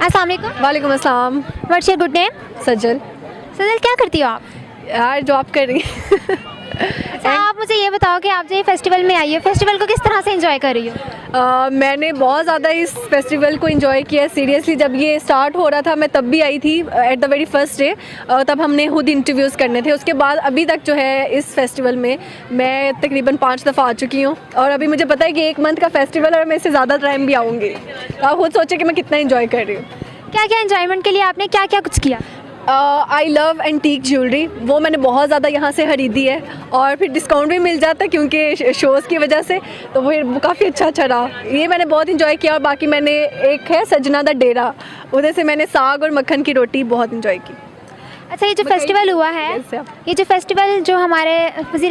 अस्सलाम वालेकुम। वालेकुम अस्सलाम। What's your good name? Sajal. Sajal, क्या करती हो आप? यार जॉब कर रही है। अच्छा, आप मुझे ये बताओ कि आप जो ये फेस्टिवल में आई हो, फेस्टिवल को किस तरह से एंजॉय कर रही हो? मैंने बहुत ज़्यादा इस फेस्टिवल को एंजॉय किया। सीरियसली जब ये स्टार्ट हो रहा था मैं तब भी आई थी at the very first day. तब हमने खुद इंटरव्यूज़ करने थे। उसके बाद अभी तक जो है इस फेस्टिवल में मैं तकरीबन 5 दफ़ा आ चुकी हूँ और अभी मुझे पता है कि 1 मंथ का फेस्टिवल है और मैं इससे ज़्यादा टाइम भी आऊँगी। तो आप खुद सोचें कि मैं कितना इन्जॉय कर रही हूँ। क्या क्या एंजॉयमेंट के लिए आपने क्या क्या कुछ किया? आई लव एंटीक ज्वेलरी, वो मैंने बहुत ज़्यादा यहाँ से ख़रीदी है और फिर डिस्काउंट भी मिल जाता है क्योंकि शोज़ की वजह से, तो वो काफ़ी अच्छा रहा। ये मैंने बहुत इंजॉय किया। और बाकी मैंने एक है सजना दा डेरा, उधर से मैंने साग और मक्खन की रोटी बहुत इंजॉय की। अच्छा, ये जो फेस्टिवल हुआ है, ये जो फेस्टिवल जो हमारे वज़ीर